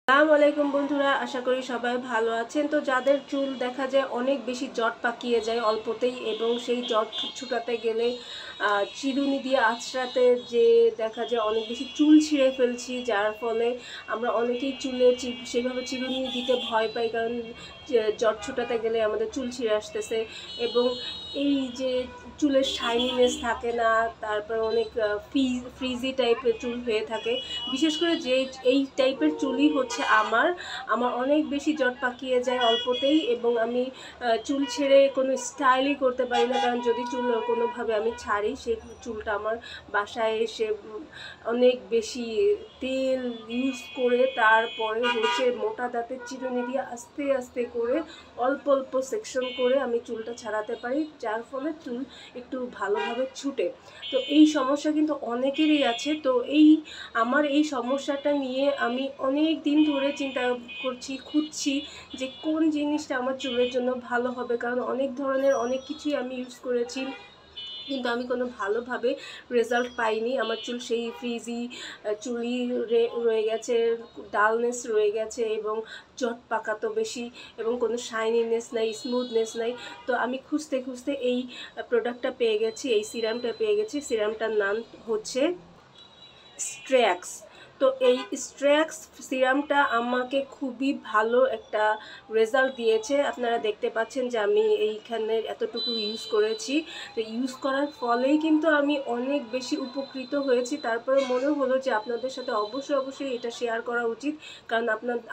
আসসালামু আলাইকুম বন্ধুরা, আশা করি সবাই ভালো আছেন। তো যাদের চুল দেখা যায় অনেক বেশি জট পাকিয়ে যায় অল্পতেই, এবং সেই জট ছুটাতে গেলে চিরুনি দিয়ে আঁচড়াতে যে দেখা যায় অনেক বেশি চুল ছিঁড়ে ফেলছি, যার ফলে আমরা অনেকেই চুলে সেইভাবে চিরুনি দিতে ভয় পাই, কারণ জট ছুটাতে গেলে আমাদের চুল ছিঁড়ে আসতেছে। এবং এই যে চুলের শাইনিনেস থাকে না, তারপর অনেক ফ্রিজি টাইপের চুল হয়ে থাকে। বিশেষ করে যে এই টাইপের চুলই হচ্ছে আমার অনেক বেশি জট পাকিয়ে যায় অল্পতেই, এবং আমি চুল ছেড়ে কোনো স্টাইলই করতে পারি না, কারণ যদি চুল কোনোভাবে আমি ছাড়ি সেই চুলটা আমার বাসায় এসে অনেক বেশি তেল ইউজ করে তারপরে হচ্ছে মোটা দাঁতের চিরুনি দিয়ে আস্তে আস্তে করে অল্প অল্প সেকশন করে আমি চুলটা ছাড়াতে পারি, যার ফলে চুল একটু ভালোভাবে ছুটে। তো এই সমস্যা কিন্তু অনেকেরই আছে। তো আমার এই সমস্যাটা নিয়ে আমি অনেক দিন ধরে চিন্তা করছি, খুঁজছি যে কোন জিনিসটা আমার চুলের জন্য ভালো হবে, কারণ অনেক ধরনের অনেক কিছুই আমি ইউজ করেছি, কিন্তু আমি কোনো ভালোভাবে রেজাল্ট পাইনি। আমার চুল সেই ফ্রিজি চুলই রয়ে গেছে, ডালনেস রয়ে গেছে, এবং জট পাকা তো বেশি, এবং কোনো শাইনিনেস নাই, স্মুথনেস নাই। তো আমি খুঁজতে খুঁজতে এই প্রোডাক্টটা পেয়ে গেছি, এই সিরামটা পেয়ে গেছি। সিরামটার নাম হচ্ছে স্ট্রেক্স। তো এই স্ট্রেক্স সিরামটা আমাকে খুবই ভালো একটা রেজাল্ট দিয়েছে। আপনারা দেখতে পাচ্ছেন যে আমি এইখানে এতটুকু ইউজ করেছি। তো ইউজ করার ফলেই কিন্তু আমি অনেক বেশি উপকৃত হয়েছি। তারপরে মনে হলো যে আপনাদের সাথে অবশ্যই এটা শেয়ার করা উচিত, কারণ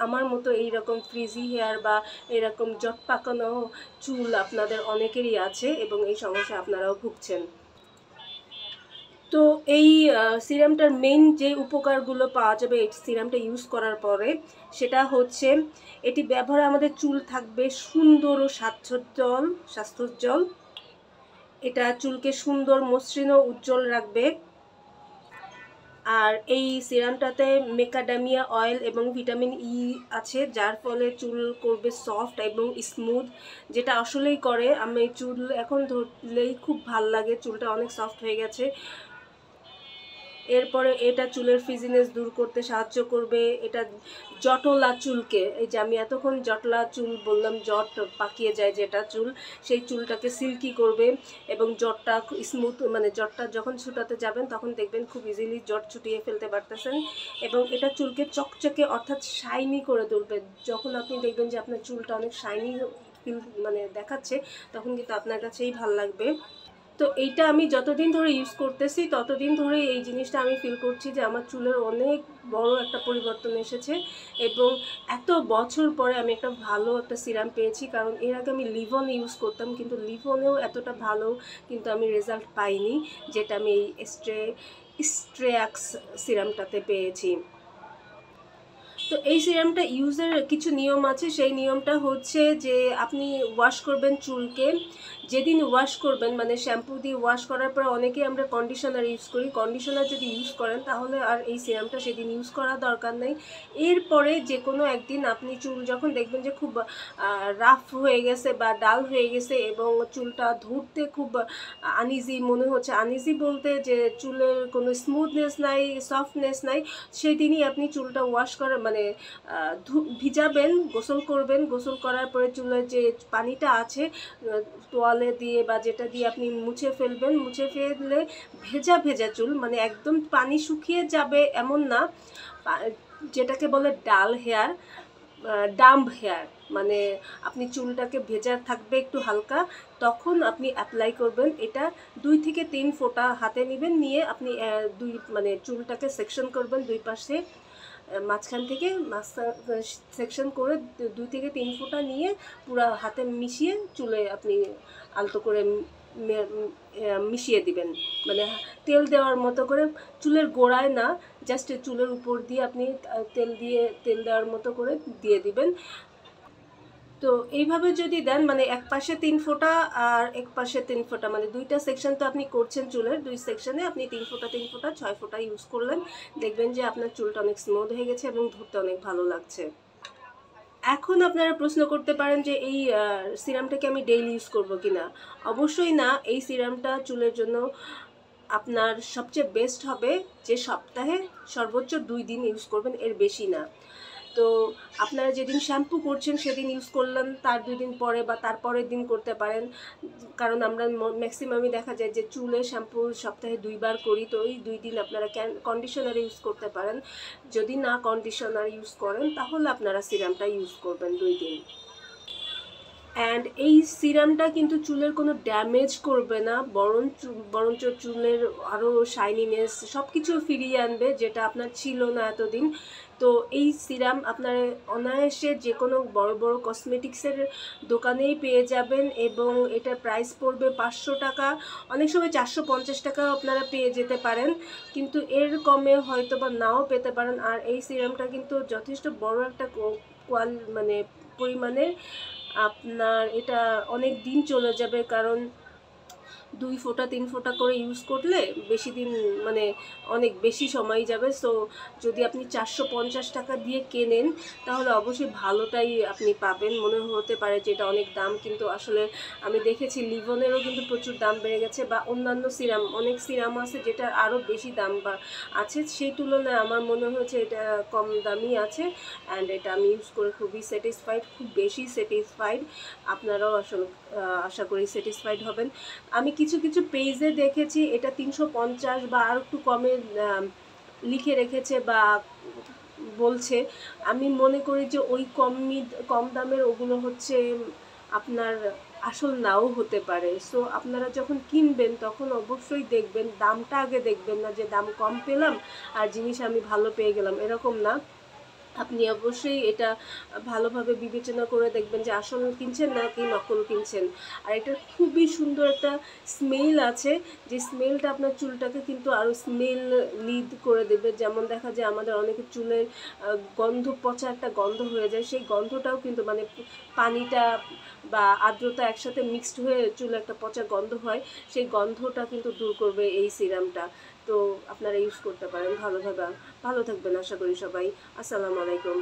আমার মতো এইরকম ফ্রিজি হেয়ার বা এরকম জট পাকানো চুল আপনাদের অনেকেরই আছে, এবং এই সমস্যা আপনারাও ভুগছেন। তো এই সিরামটার মেইন যে উপকারগুলো পাওয়া যাবে এই সিরামটা ইউজ করার পরে, সেটা হচ্ছে এটি ব্যবহারে আমাদের চুল থাকবে সুন্দর ও স্বাস্থ্যোজ্জ্বল। এটা চুলকে সুন্দর, মসৃণ ও উজ্জ্বল রাখবে। আর এই সিরামটাতে মেকাডামিয়া অয়েল এবং ভিটামিন ই আছে, যার ফলে চুল করবে সফট এবং স্মুথ, যেটা আসলেই করে। আমি চুল এখন ধরলেই খুব ভাল লাগে, চুলটা অনেক সফট হয়ে গেছে। এরপরে এটা চুলের ফ্রিজিনেস দূর করতে সাহায্য করবে। এটা জটলা চুলকে, এই যে আমি এতক্ষণ জটলা চুল বললাম, জট পাকিয়ে যায় যেটা চুল, সেই চুলটাকে সিল্কি করবে, এবং জটটা স্মুথ, মানে জটটা যখন ছুটাতে যাবেন তখন দেখবেন খুব ইজিলি জট ছুটিয়ে ফেলতে পারতেছেন। এবং এটা চুলকে চকচকে অর্থাৎ শাইনি করে তুলবে। যখন আপনি দেখবেন যে আপনার চুলটা অনেক শাইনি মানে দেখাচ্ছে, তখন কিন্তু আপনার কাছেই ভালো লাগবে। তো এইটা আমি যতদিন ধরে ইউজ করতেছি ততদিন ধরে এই জিনিসটা আমি ফিল করছি যে আমার চুলের অনেক বড় একটা পরিবর্তন এসেছে, এবং এত বছর পরে আমি একটা ভালো একটা সিরাম পেয়েছি। কারণ এর আগে আমি লিভন ইউজ করতাম, কিন্তু লিভনেও এতটা ভালো কিন্তু আমি রেজাল্ট পাইনি, যেটা আমি এই স্ট্রেক্স সিরামটাতে পেয়েছি। তো এই সিরামটা ইউজের কিছু নিয়ম আছে। সেই নিয়মটা হচ্ছে যে আপনি ওয়াশ করবেন চুলকে, যেদিন ওয়াশ করবেন মানে শ্যাম্পু দিয়ে ওয়াশ করার পর অনেকেই আমরা কন্ডিশনার ইউজ করি, কন্ডিশনার যদি ইউজ করেন তাহলে আর এই সিরামটা সেদিন ইউজ করার দরকার নেই। এরপরে যে কোনো একদিন আপনি চুল যখন দেখবেন যে খুব রাফ হয়ে গেছে বা ডাল হয়ে গেছে, এবং চুলটা ধরতে খুব আনইজি মনে হচ্ছে, আনইজি বলতে যে চুলের কোনো স্মুথনেস নাই, সফটনেস নাই, সেই দিনই আপনি চুলটা ওয়াশ করে মানে ভিজাবেন, গোসল করবেন। গোসল করার পরে চুলের যে পানিটা আছে তোয়ালে দিয়ে বা যেটা দিয়ে আপনি মুছে ফেলবেন। মুছে ফেললে ভেজা ভেজা চুল, মানে একদম পানি শুকিয়ে যাবে এমন না, যেটাকে বলে ডাল হেয়ার, ডাম্ব হেয়ার, মানে আপনি চুলটাকে ভেজা থাকবে একটু হালকা, তখন আপনি অ্যাপ্লাই করবেন। এটা 2 থেকে 3 ফোঁটা হাতে নেবেন, নিয়ে আপনি মানে চুলটাকে সেকশন করবেন দুই পাশে, মাঝখান থেকে সেকশন করে 2 থেকে 3 ফোঁটা নিয়ে পুরো হাতে মিশিয়ে চুলে আপনি আলতো করে মিশিয়ে দিবেন, মানে তেল দেওয়ার মতো করে, চুলের গোড়ায় না, জাস্ট চুলের উপর দিয়ে আপনি তেল দেওয়ার মতো করে দিয়ে দিবেন। তো এইভাবে যদি দেন, মানে এক পাশে 3 ফোঁটা আর এক পাশে 3 ফোঁটা, মানে দুইটা সেকশন তো আপনি করছেন চুলের, দুই সেকশনে আপনি 3 ফোঁটা 3 ফোঁটা 6 ফোঁটা ইউজ করলেন, দেখবেন যে আপনার চুলটা অনেক স্মুথ হয়ে গেছে এবং ধরতে অনেক ভালো লাগছে। এখন আপনারা প্রশ্ন করতে পারেন যে এই সিরামটাকে আমি ডেইলি ইউজ করবো কিনা। অবশ্যই না। এই সিরামটা চুলের জন্য আপনার সবচেয়ে বেস্ট হবে যে সপ্তাহে সর্বোচ্চ 2 দিন ইউজ করবেন, এর বেশি না। তো আপনারা যেদিন শ্যাম্পু করছেন সেদিন ইউজ করলেন, তার 2 দিন পরে বা তার পরের দিন করতে পারেন। কারণ আমরা ম্যাক্সিমামই দেখা যায় যে চুলে শ্যাম্পু সপ্তাহে 2 বার করি, তো ওই 2 দিন আপনারা কন্ডিশনার ইউজ করতে পারেন। যদি না কন্ডিশনার ইউজ করেন তাহলে আপনারা সিরামটা ইউজ করবেন 2 দিন। অ্যান্ড এই সিরামটা কিন্তু চুলের কোনো ড্যামেজ করবে না, বরঞ্চ চুলের আরও শাইনিনেস সব কিছু ফিরিয়ে আনবে যেটা আপনার ছিল না এতদিন। তো এই সিরাম আপনার অনায়াসে যে কোনো বড় বড় কসমেটিক্সের দোকানেই পেয়ে যাবেন, এবং এটার প্রাইস পড়বে 500 টাকা, অনেক সময় 450 টাকাও আপনারা পেয়ে যেতে পারেন, কিন্তু এর কমে হয়তো বা নাও পেতে পারেন। আর এই সিরামটা কিন্তু যথেষ্ট বড় একটা মানে পরিমাণের, আপনার এটা অনেক দিন চলে যাবে, কারণ 2 ফোঁটা 3 ফোঁটা করে ইউজ করলে বেশি দিন মানে অনেক বেশি সময় যাবে। সো যদি আপনি 450 টাকা দিয়ে কেনেন তাহলে অবশ্যই ভালোটাই আপনি পাবেন। মনে হতে পারে যে এটা অনেক দাম, কিন্তু আসলে আমি দেখেছি লিভনেরও কিন্তু প্রচুর দাম বেড়ে গেছে, বা অন্যান্য সিরাম, অনেক সিরাম আছে যেটার আরও বেশি দাম বা আছে, সেই তুলনায় আমার মনে হয়েছে এটা কম দামি আছে। অ্যান্ড এটা আমি ইউজ করে খুবই স্যাটিসফাইড, খুব বেশি স্যাটিসফাইড। আপনারাও আসলে আশা করি স্যাটিসফাইড হবেন। আমি কিছু কিছু পেজে দেখেছি এটা 350 বা আর একটু কমে লিখে রেখেছে বা বলছে। আমি মনে করি যে ওই কম দামের ওগুলো হচ্ছে আপনার আসল নাও হতে পারে। সো আপনারা যখন কিনবেন তখন অবশ্যই দেখবেন, দামটা আগে দেখবেন না যে দাম কম পেলাম আর জিনিস আমি ভালো পেয়ে গেলাম, এরকম না। আপনি অবশ্যই এটা ভালোভাবে বিবেচনা করে দেখবেন যে আসল কিনছেন নাকি নকল কিনছেন। আর এটার খুবই সুন্দর একটা স্মেল আছে, যে স্মেলটা আপনার চুলটাকে কিন্তু আরও স্মেল লিড করে দেবে। যেমন দেখা যায় আমাদের অনেকের চুলের গন্ধ, পচা একটা গন্ধ হয়ে যায়, সেই গন্ধটাও কিন্তু মানে পানিটা বা আর্দ্রতা একসাথে মিক্সড হয়ে চুলে একটা পচা গন্ধ হয়, সেই গন্ধটা কিন্তু দূর করবে এই সিরামটা। তো আপনারা ইউজ করতে পারেন ভালোভাবে। ভালো থাকবেন আশা করি সবাই। আসসালামু আলাইকুম।